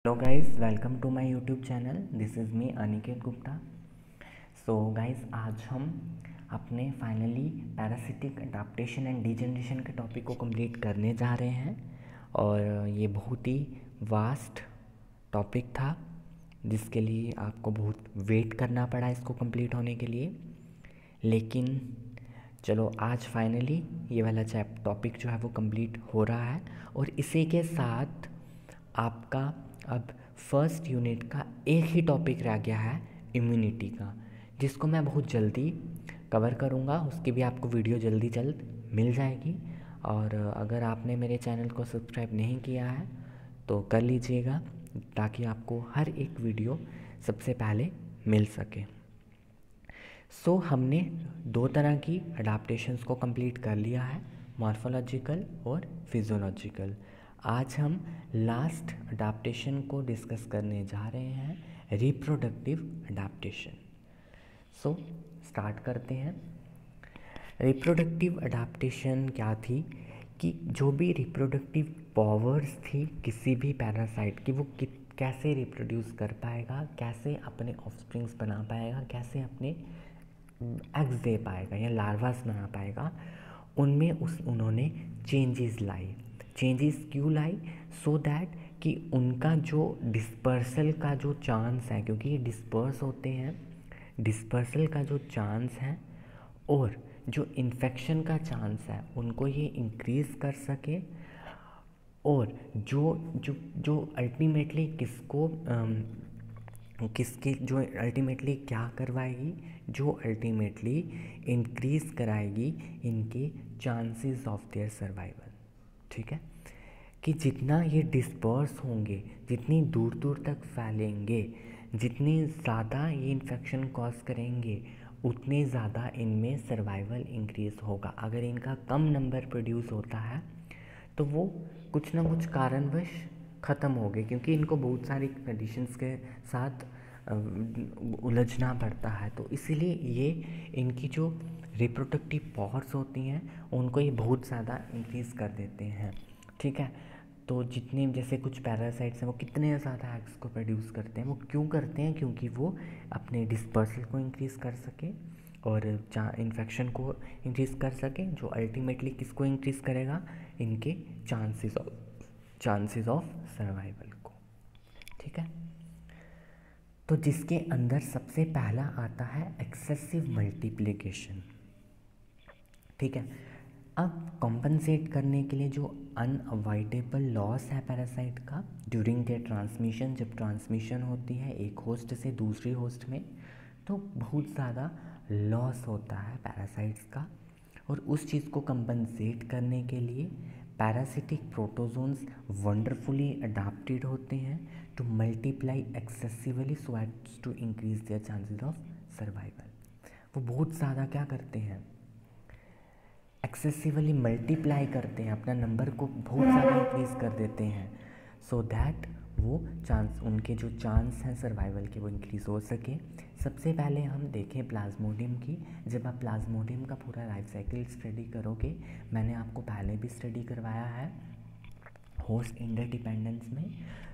Hello guys, welcome to my YouTube channel. This is me Aniket Gupta. So guys, आज हम अपने finally parasitic adaptation and degeneration के topic को complete करने जा रहे हैं। और ये बहुत ही वास्ट टॉपिक था जिसके लिए आपको बहुत वेट करना पड़ा इसको कंप्लीट होने के लिए। लेकिन चलो, आज फाइनली ये वाला टॉपिक जो है वो कंप्लीट हो रहा है। और इसी के साथ आपका अब फर्स्ट यूनिट का एक ही टॉपिक रह गया है, इम्यूनिटी का, जिसको मैं बहुत जल्दी कवर करूँगा। उसकी भी आपको वीडियो जल्द मिल जाएगी। और अगर आपने मेरे चैनल को सब्सक्राइब नहीं किया है तो कर लीजिएगा, ताकि आपको हर एक वीडियो सबसे पहले मिल सके। हमने दो तरह की अडाप्टेशंस को कंप्लीट कर लिया है, मॉर्फोलॉजिकल और फिजियोलॉजिकल। आज हम लास्ट अडाप्टेशन को डिस्कस करने जा रहे हैं, रिप्रोडक्टिव अडाप्टेशन। स्टार्ट करते हैं। रिप्रोडक्टिव अडाप्टेशन क्या थी कि जो भी रिप्रोडक्टिव पावर्स थी किसी भी पैरासाइट की, वो कैसे रिप्रोड्यूस कर पाएगा, कैसे अपने ऑफस्प्रिंग्स बना पाएगा, कैसे अपने एग्स दे पाएगा या लार्वास बना पाएगा, उनमें उन्होंने चेंजेस लाई। चेंजेस क्यों लाई? सो दैट कि उनका जो डिस्पर्सल का जो चांस है, क्योंकि ये डिस्पर्स होते हैं, डिस्पर्सल का जो चांस है और जो इन्फेक्शन का चांस है, उनको ये इंक्रीज़ कर सके। और जो जो जो अल्टीमेटली किसके जो अल्टीमेटली क्या करवाएगी, जो अल्टीमेटली इंक्रीज़ कराएगी इनके चांसेस ऑफ देयर सर्वाइवल। ठीक है, कि जितना ये डिस्पर्स होंगे, जितनी दूर दूर तक फैलेंगे, जितनी ज़्यादा ये इन्फेक्शन कॉज करेंगे, उतने ज़्यादा इनमें सर्वाइवल इंक्रीज़ होगा। अगर इनका कम नंबर प्रोड्यूस होता है तो वो कुछ ना कुछ कारणवश ख़त्म हो गए, क्योंकि इनको बहुत सारी कंडीशंस के साथ उलझना पड़ता है। तो इसीलिए ये इनकी जो रिप्रोडक्टिव पावर्स होती हैं उनको ये बहुत ज़्यादा इंक्रीज़ कर देते हैं। ठीक है, तो जितने जैसे कुछ पैरासाइट्स हैं वो कितने ज़्यादा एग्स को प्रोड्यूस करते हैं। वो क्यों करते हैं? क्योंकि वो अपने डिस्पर्सल को इंक्रीज़ कर सके और इन्फेक्शन को इंक्रीज़ कर सके, जो अल्टीमेटली किसको इंक्रीज़ करेगा, इनके चांसेस ऑफ सर्वाइवल को। ठीक है, तो जिसके अंदर सबसे पहला आता है एक्सेसिव मल्टीप्लिकेशन। ठीक है, अब कॉम्पनसेट करने के लिए जो अनअवॉइडेबल लॉस है पैरासाइट का ड्यूरिंग देयर ट्रांसमिशन, जब ट्रांसमिशन होती है एक होस्ट से दूसरी होस्ट में, तो बहुत ज़्यादा लॉस होता है पैरासाइट्स का। और उस चीज़ को कंपनसेट करने के लिए पैरासिटिक प्रोटोजोन्स वंडरफुली अडाप्टेड होते हैं to multiply excessively so as to increase their chances of survival. वो बहुत ज़्यादा क्या करते हैं, एक्सेसिवली मल्टीप्लाई करते हैं, अपना नंबर को बहुत ज़्यादा इंक्रीज़ कर देते हैं, सो दैट वो चांस, उनके जो चांस हैं सर्वाइवल के, वो इंक्रीज़ हो सके। सबसे पहले हम देखें प्लाज्मोडियम की। जब आप प्लाज्मोडियम का पूरा लाइफ साइकिल स्टडी करोगे, मैंने आपको पहले भी स्टडी करवाया है होस्ट इंटरडिपेंडेंस में,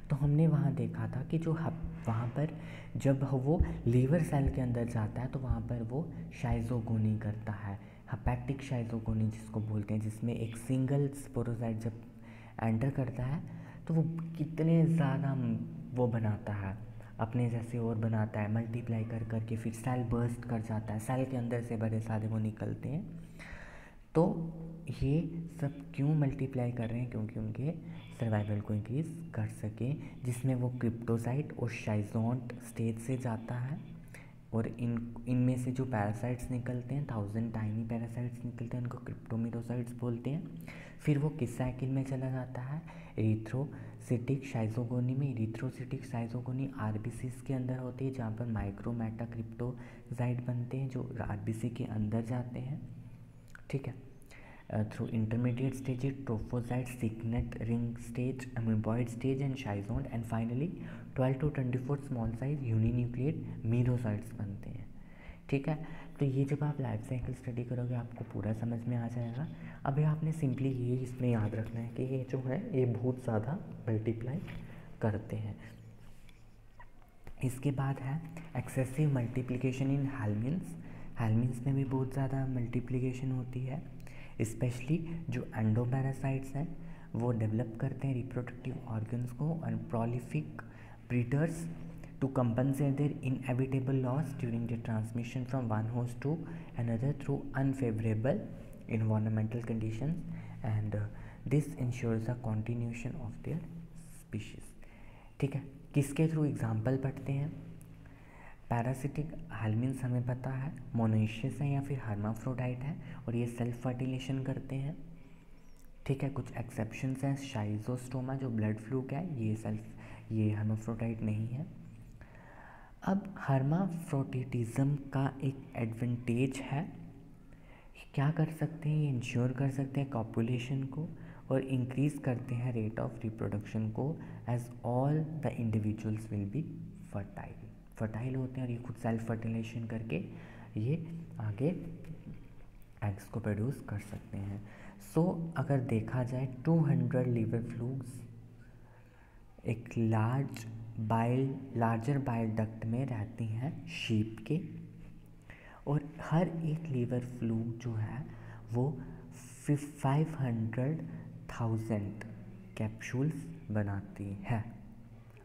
तो हमने वहाँ देखा था कि जो वहाँ पर जब वो लीवर सेल के अंदर जाता है तो वहाँ पर वो शाइज़ोगोनी करता है, हेपेटिक शाइज़ोगोनी जिसको बोलते हैं, जिसमें एक सिंगल स्पोरोसाइट जब एंटर करता है तो वो कितने ज़्यादा वो बनाता है, अपने जैसे और बनाता है, मल्टीप्लाई कर करके फिर सेल बर्स्ट कर जाता है, सेल के अंदर से बड़े सारे वो निकलते हैं। तो ये सब क्यों मल्टीप्लाई कर रहे हैं? क्योंकि उनके सर्वाइवल को इंक्रीज़ कर सके, जिसमें वो क्रिप्टोसाइट और शाइज़ोन्ट स्टेज से जाता है। और इनमें से जो पैरासाइट्स निकलते हैं, 1000 टाइनी पैरासाइट्स निकलते हैं, उनको क्रिप्टोमिरोसाइट्स बोलते हैं। फिर वो किस साइकिल में चला जाता है, इरिथ्रोसिटिक शाइज़ोगोनी में। इरिथ्रोसिटिक शाइज़ोगोनी आरबीसीज के अंदर होती है, जहाँ पर माइक्रोमेटा क्रिप्टोसाइट बनते हैं जो आरबीसी के अंदर जाते हैं। ठीक है, through intermediate stage trophozoite, signet ring stage, amoeboid stage and schizont, and finally 12 to 24 small size uninucleate merozoites बनते हैं। ठीक है, तो ये जब आप लाइफ साइकिल स्टडी करोगे आपको पूरा समझ में आ जाएगा। अभी आपने सिंपली ये इसमें याद रखना है कि ये जो है ये बहुत ज़्यादा मल्टीप्लाई करते हैं। इसके बाद है एक्सेसिव मल्टीप्लिकेशन इन हेलमिन्स। हेलमिन्स में भी बहुत ज़्यादा मल्टीप्लिकेशन होती है, स्पेशली जो एंडोपैरासाइट्स हैं वो डेवलप करते हैं रिप्रोडक्टिव ऑर्गन्स को और prolific breeders to compensate their inevitable loss during the transmission from one host to another through unfavorable environmental conditions, and this ensures the continuation of their species। ठीक है, किसके through example पढ़ते हैं। Parasitic helminths हमें पता है monoecious है या फिर हर्माफ्रोडाइट है और ये सेल्फ फर्टिलेशन करते हैं। ठीक है, कुछ एक्सेप्शंस हैं, शाइजोस्टोमा जो ब्लड फ्लूक है ये हर्माफ्रोडाइट नहीं है। अब हर्माफ्रोडिटिज्म का एक एडवांटेज है, क्या कर सकते हैं, ये इंश्योर कर सकते हैं कॉपुलेशन को और इंक्रीज़ करते हैं रेट ऑफ रिप्रोडक्शन को as all the individuals will be fertile होते हैं और ये खुद सेल्फ फर्टिलाइजेशन करके ये आगे एग्स को प्रोड्यूस कर सकते हैं। सो अगर देखा जाए 200 लीवर फ्लूक्स एक लार्जर बाइल डक्ट में रहती हैं शीप के, और हर एक लीवर फ्लूक जो है वो 500,000 कैप्सूल्स बनाती है।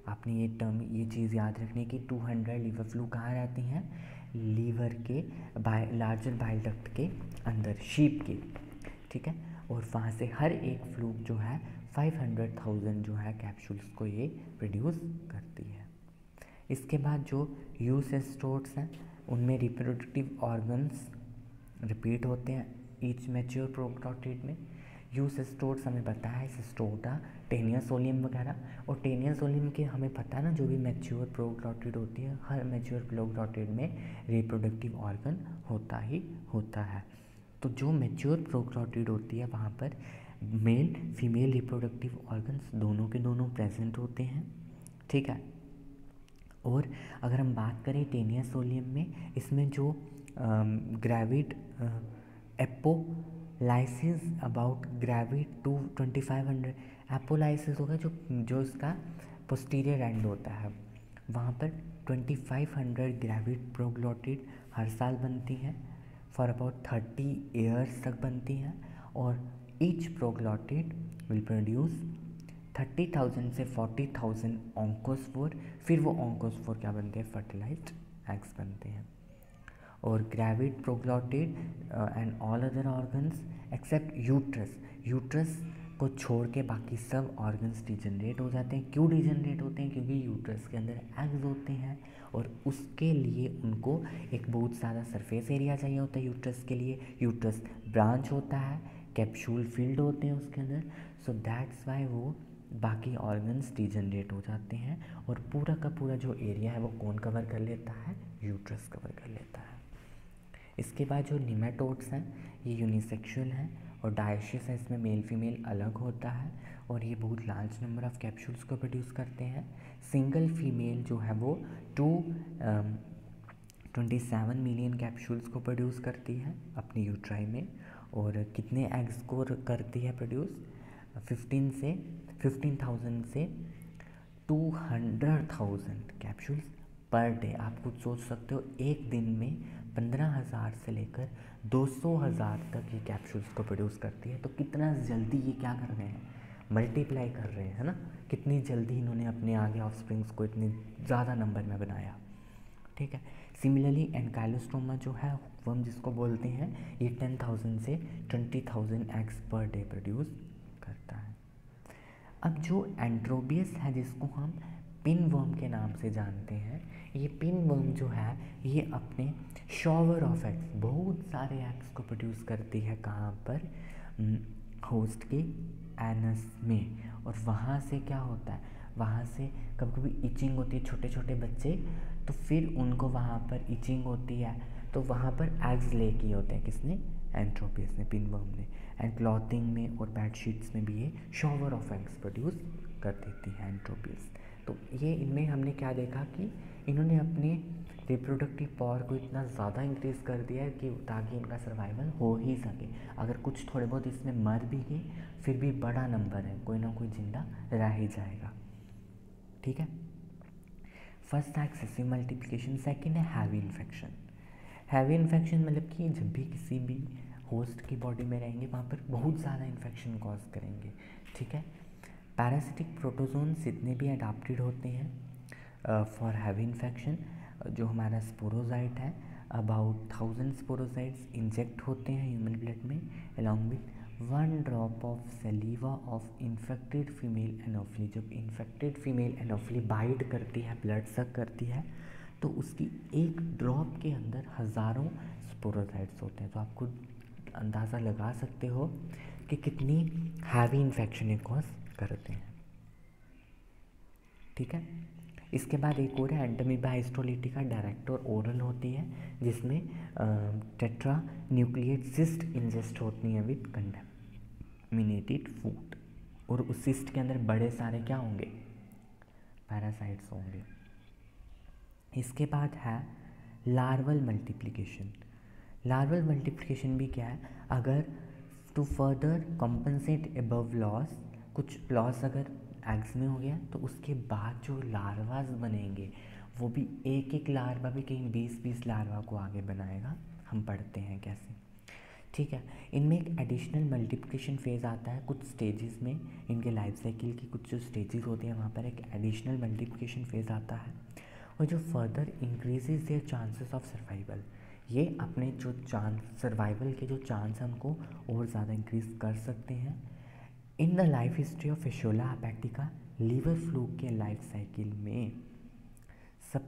आपने ये चीज़ याद रखनी कि 200 लीवर फ्लूक कहाँ रहती हैं, लीवर के लार्जर बाइल डक्ट के अंदर शीप के। ठीक है, और वहाँ से हर एक फ्लूक जो है 500,000 जो है कैप्सूल्स को ये प्रोड्यूस करती है। इसके बाद जो यूसेस्टोट्स हैं उनमें रिप्रोडक्टिव ऑर्गन्स रिपीट होते हैं ईच मैच्योर प्रोकैरियोट में। यूसेस्टोट्स हमें पता है सिस्टोटा, टेनियस ओलियम वगैरह, और टेनियस ओलियम के हमें पता है ना जो भी मैच्योर प्रोकैरियोट होती है हर मैच्योर प्रोकैरियोट में रिप्रोडक्टिव ऑर्गन होता ही होता है। तो जो मैच्योर प्रोकैरियोट होती है वहाँ पर मेल फीमेल रिप्रोडक्टिव ऑर्गन्स दोनों के दोनों प्रेजेंट होते हैं। ठीक है, और अगर हम बात करें टेनियस ओलियम में, इसमें जो gravid apolysis about gravid to 2500 apolysis होगा जो इसका पोस्टीरियर एंड होता है, वहाँ पर 2500 ग्रेविड प्रोग्लोटिड हर साल बनती हैं फॉर अबाउट 30 ईयर्स तक बनती हैं, और ईच प्रोग्लोटिड विल प्रोड्यूस 30,000 से 40,000 ऑन्कोस्पोर। फिर वो ऑन्कोस्पोर क्या बनते हैं, फर्टिलाइज्ड एग्स बनते हैं। और gravid proglottid and all other organs except uterus को छोड़ के बाकी सब ऑर्गन्स डिजनरेट हो जाते हैं। क्यों डिजनरेट होते हैं, क्योंकि यूट्रस के अंदर एग्स होते हैं और उसके लिए उनको एक बहुत ज़्यादा सरफेस एरिया चाहिए होता है यूट्रस के लिए। यूट्रस ब्रांच होता है, कैप्सूल फील्ड होते हैं उसके अंदर, सो दैट्स वाई वो बाकी ऑर्गन्स डिजनरेट हो जाते हैं और पूरा का पूरा जो एरिया है वो कौन कवर कर लेता है, यूट्रस कवर कर लेता है। इसके बाद जो निमेटोड्स हैं ये यूनिसेक्सुअल हैं और डायशियस है, इसमें मेल फीमेल अलग होता है और ये बहुत लार्ज नंबर ऑफ कैप्सूल्स को प्रोड्यूस करते हैं। सिंगल फीमेल जो है वो 27 मिलियन कैप्सूल्स को प्रोड्यूस करती है अपनी यूट्राई में, और कितने एग्स को करती है प्रोड्यूस, 15,000 से 200,000 कैप्सूल्स पर डे। आप कुछ सोच सकते हो एक दिन में 15,000 से लेकर 200,000 तक ये कैप्सूल्स को प्रोड्यूस करती है। तो कितना जल्दी ये क्या कर रहे हैं, मल्टीप्लाई कर रहे हैं, है ना, कितनी जल्दी इन्होंने अपने आगे ऑफस्प्रिंग्स को इतनी ज़्यादा नंबर में बनाया। ठीक है, सिमिलरली एनकाइलोस्टोमा जो है हुकवर्म जिसको बोलते हैं, ये 10,000 से 20,000 एग्स पर डे प्रोड्यूस करता है। अब जो एंट्रोबियस है जिसको हम पिनवर्म के नाम से जानते हैं, ये पिनवर्म जो है ये अपने शॉवर ऑफ एग्स बहुत सारे एग्स को प्रोड्यूस करती है, कहाँ पर, होस्ट के एनस में, और वहाँ से क्या होता है, वहाँ से कभी कभी इचिंग होती है, छोटे छोटे बच्चे, तो फिर उनको वहाँ पर इचिंग होती है तो वहाँ पर एग्स लेके होते हैं, किसने, एंट्रोपियस ने, पिनवर्म ने। एंड क्लॉथिंग में और बेडशीट्स में भी ये शॉवर ऑफ एग्स प्रोड्यूस कर देती है एंट्रोपियस। तो ये इनमें हमने क्या देखा कि इन्होंने अपने रिप्रोडक्टिव पावर को इतना ज़्यादा इंक्रीज़ कर दिया है कि ताकि इनका सर्वाइवल हो ही सके। अगर कुछ थोड़े बहुत इसमें मर भी गए फिर भी बड़ा नंबर है, कोई ना कोई जिंदा रह ही जाएगा। ठीक है। फर्स्ट है एक्सेसिव मल्टीप्लिकेशन, सेकंड है हैवी इन्फेक्शन। हैवी इन्फेक्शन मतलब कि जब भी किसी भी होस्ट की बॉडी में रहेंगे वहाँ पर बहुत ज़्यादा इन्फेक्शन कॉज करेंगे, ठीक है। पैरासिटिक प्रोटोजोन्स जितने भी अडाप्टेड होते हैं फॉर हैवी इन्फेक्शन, जो हमारा स्पोरोजाइट है, अबाउट 1000 स्पोरोजाइट्स इंजेक्ट होते हैं ह्यूमन ब्लड में along with 1 drop of saliva of infected female anopheles. जब इन्फेक्टेड फीमेल एनोफिली बाइट करती है, ब्लड सक करती है, तो उसकी एक ड्रॉप के अंदर हज़ारों स्पोरोजाइट्स होते हैं। तो आप खुद अंदाज़ा लगा सकते हो कि कितनी हैवी इन्फेक्शन कॉज करते हैं, ठीक है। इसके बाद एक और है एंटोमीबा हिस्टोलिटिका, डायरेक्ट और ओरल होती है, जिसमें टेट्रा न्यूक्लिएट सिस्ट इंजेस्ट होती हैं विथ कंटामिनेटेड फूड, और उस सिस्ट के अंदर बड़े सारे क्या होंगे, पैरासाइट्स होंगे। इसके बाद है लार्वल मल्टीप्लिकेशन। लार्वल मल्टीप्लिकेशन भी क्या है, अगर to further compensate above loss, कुछ लॉस अगर एग्स में हो गया तो उसके बाद जो लार्वास बनेंगे वो भी एक एक लार्वा भी कहीं 20-20 लार्वा को आगे बनाएगा। हम पढ़ते हैं कैसे, ठीक है। इनमें एक एडिशनल मल्टीप्लिकेशन फेज़ आता है कुछ स्टेजेस में, इनके लाइफ साइकिल की कुछ जो स्टेजेस होते हैं वहाँ पर एक एडिशनल मल्टीप्लिकेशन फेज़ आता है, और जो further increases their chances of survival. ये अपने जो चांस सर्वाइवल के जो चांस हैं उनको और ज़्यादा इंक्रीज कर सकते हैं। In the life history of Fasciola hepatica, liver fluke के लाइफ साइकिल में सब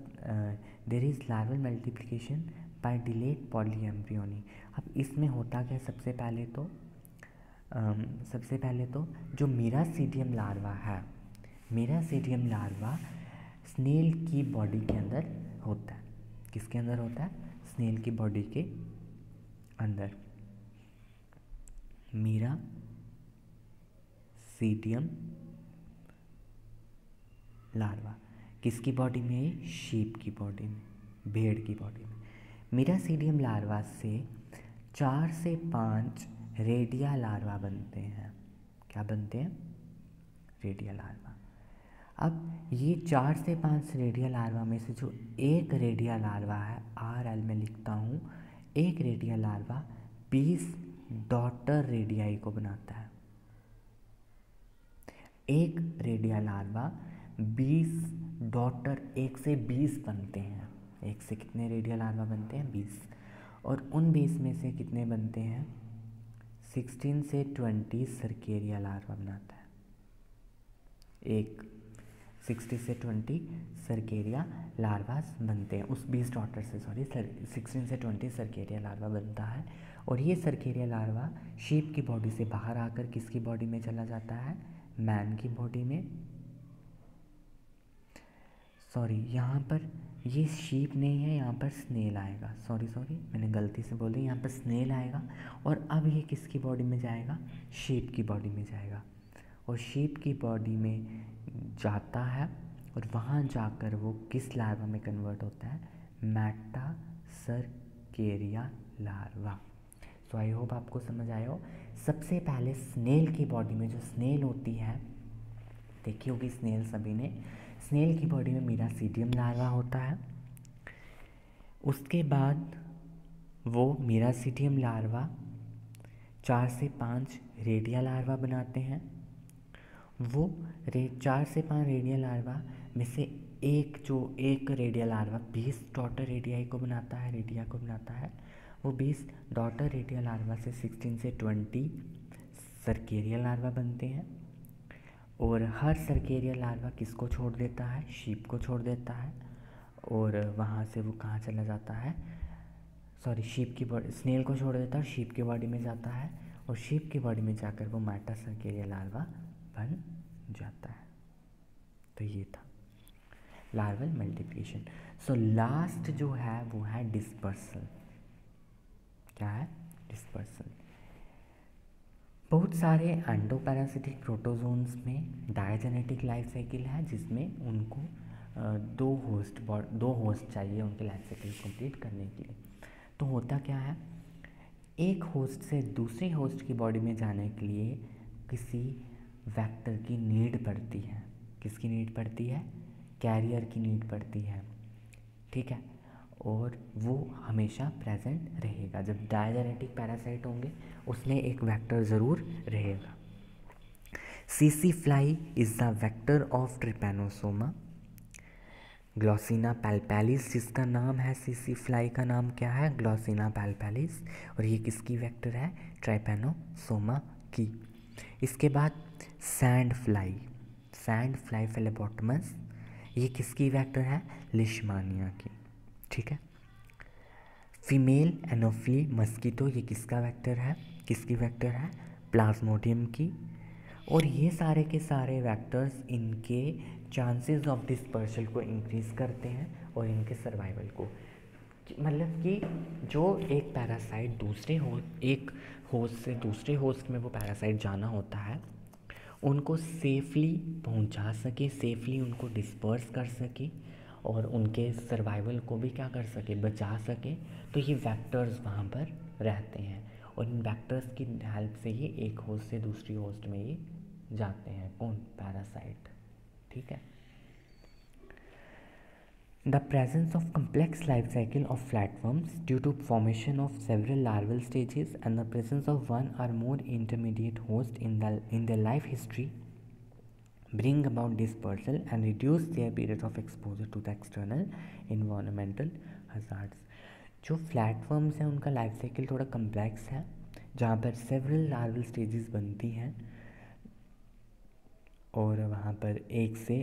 there is larval multiplication by delayed polyembryony. अब इसमें होता क्या, सबसे पहले तो जो मीरासीडियम लार्वा है, मीरासीडियम लार्वा स्नेल की बॉडी के अंदर होता है। किसके अंदर होता है, स्नेल की बॉडी के अंदर। मीरासीडियम लार्वा किसकी बॉडी में है, शीप की बॉडी में, भेड़ की बॉडी में। मीरासीडियम लार्वा से 4 से 5 रेडिया लार्वा बनते हैं। क्या बनते हैं, रेडिया लार्वा। अब ये 4 से 5 रेडिया लार्वा में से जो एक रेडिया लार्वा है, RL में लिखता हूँ, एक रेडिया लार्वा 20 डॉटर रेडियाई को बनाता है। एक रेडिया लार्वा 20 डॉटर, 1 से 20 बनते हैं। 1 से कितने रेडिया लार्वा बनते हैं, 20, और उन 20 में से कितने बनते हैं, 16 से 20 सर्केरिया लार्वा बनाता है। एक 60 से 20 सर्केरिया लार्वास बनते हैं उस 20 डॉटर से, 16 से 20 सर्केरिया लार्वा बनता है। और ये सर्केरिया लार्वा शीप की बॉडी से बाहर आकर किसकी बॉडी में चला जाता है, मैन की बॉडी में। यहाँ पर ये शीप नहीं है, यहाँ पर स्नेल आएगा। मैंने गलती से बोल दी, यहाँ पर स्नेल आएगा। और अब ये किसकी बॉडी में जाएगा, शीप की बॉडी में जाएगा, और शीप की बॉडी में जाता है, और वहाँ जाकर वो किस लार्वा में कन्वर्ट होता है, metacercaria larva. So I hope आपको समझ आया हो। सबसे पहले स्नेल की बॉडी में, जो स्नेल होती है, देखी होगी स्नेल सभी ने, स्नेल की बॉडी में मीरासीडियम लार्वा होता है। उसके बाद वो मीरासीडियम लार्वा 4 से 5 रेडिया लार्वा बनाते हैं। वो 4 से 5 रेडिया लार्वा में से एक रेडिया लार्वा 20 डॉटर रेडियाई को बनाता है, रेडिया को बनाता है। वो 20 डॉटर रेडिया लार्वा से 16 से 20 सर्केरिया लार्वा बनते हैं, और हर सर्केरिया लार्वा किसको छोड़ देता है, शीप को छोड़ देता है, और वहाँ से वो कहाँ चला जाता है, शीप की बॉडी, स्नेल को छोड़ देता है, शीप की बॉडी में जाता है, और शीप की बॉडी में जाकर वो मेटासर्केरिया लार्वा बन जाता है। तो ये था लार्वल मल्टीप्लिकेशन। सो लास्ट जो है वो है डिस्पर्सल। क्या है, डिस्पर्सल। बहुत सारे एंडोपैरासिटिक प्रोटोजोन्स में डायजेनेटिक लाइफ साइकिल है, जिसमें उनको दो होस्ट चाहिए उनके लाइफ साइकिल कंप्लीट करने के लिए। तो होता क्या है, एक होस्ट से दूसरी होस्ट की बॉडी में जाने के लिए किसी वेक्टर की नीड पड़ती है। किसकी नीड पड़ती है, कैरियर की नीड पड़ती है, ठीक है, और वो हमेशा प्रेजेंट रहेगा। जब डायजेनेटिक पैरासाइट होंगे उसमें एक वेक्टर ज़रूर रहेगा। सीसी fly is the vector of Trypanosoma Glossina palpalis, जिसका नाम है सीसी फ्लाई का नाम क्या है, ग्लॉसिना पैल्पैलिस, और ये किसकी वेक्टर है, ट्राइपैनोसोमा की। इसके बाद सैंड फ्लाई फिलोपोटमस, ये किसकी वेक्टर है, लिशमानिया की, ठीक है। फीमेल एनोफिली मस्कीटो, ये किसकी वेक्टर है, प्लाज्मोडियम की। और ये सारे के सारे वेक्टर्स इनके चांसेस ऑफ डिस्पर्सल को इंक्रीज़ करते हैं और इनके सर्वाइवल को, मतलब कि जो एक पैरासाइट एक होस्ट से दूसरे होस्ट में वो पैरासाइट जाना होता है, उनको सेफली पहुंचा सके, सेफली उनको डिस्पर्स कर सके और उनके सर्वाइवल को भी क्या कर सके, बचा सके। तो ये वेक्टर्स वहाँ पर रहते हैं और इन वेक्टर्स की हेल्प से ये एक होस्ट से दूसरी होस्ट में ये जाते हैं, कौन, पैरासाइट, ठीक है। The presence of complex life cycle of flatworms due to formation of several larval stages and the presence of one or more intermediate host in their life history bring about dispersal and reduce their period of exposure to the external environmental hazards. जो flatworms हैं उनका life cycle थोड़ा complex है, जहाँ पर several larval stages बनती हैं और वहाँ पर एक से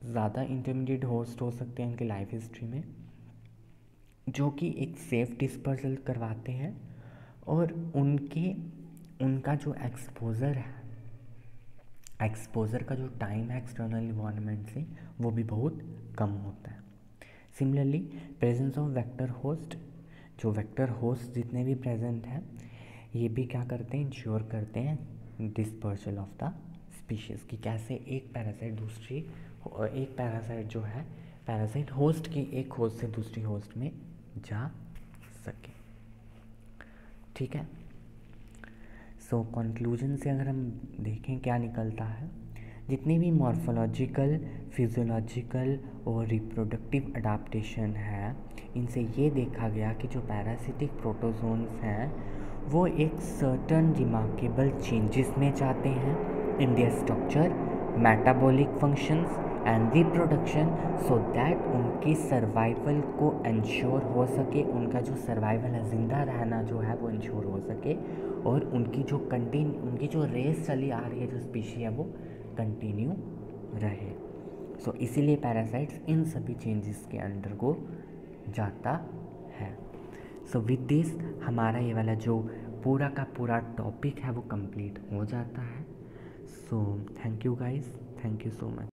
ज़्यादा इंटरमीडिएट होस्ट हो सकते हैं उनके लाइफ हिस्ट्री में, जो कि एक सेफ डिस्पर्सल करवाते हैं और उनका जो एक्सपोज़र का जो टाइम है एक्सटर्नल इन्वायरमेंट से वो भी बहुत कम होता है। Similarly presence of vector host, जो वेक्टर होस्ट जितने भी प्रेजेंट हैं ये भी क्या करते हैं, इंश्योर करते हैं डिस्पर्सल ऑफ द स्पीशीज़, कि कैसे एक पैरासाइट जो है पैरासाइट होस्ट की एक होस्ट से दूसरी होस्ट में जा सके, ठीक है। सो कंक्लूजन से अगर हम देखें क्या निकलता है, जितनी भी मॉर्फोलॉजिकल, फिजियोलॉजिकल और रिप्रोडक्टिव अडाप्टेशन है, इनसे ये देखा गया कि जो पैरासिटिक प्रोटोजोन्स हैं वो एक सर्टन रिमार्केबल चेंजेस में जाते हैं in their structure, metabolic functions and reproduction, so that उनकी सर्वाइवल को इंश्योर हो सके, उनका जो सर्वाइवल है, ज़िंदा रहना जो है वो इंश्योर हो सके और उनकी जो रेस चली आ रही है, जो स्पीशी है वो कंटिन्यू रहे। सो इसीलिए पैरासाइट्स इन सभी चेंजेस के अंडर को जाता है। सो विद दिस हमारा ये वाला जो पूरा का पूरा टॉपिक है वो कंप्लीट हो जाता है। So thank you guys, thank you so much.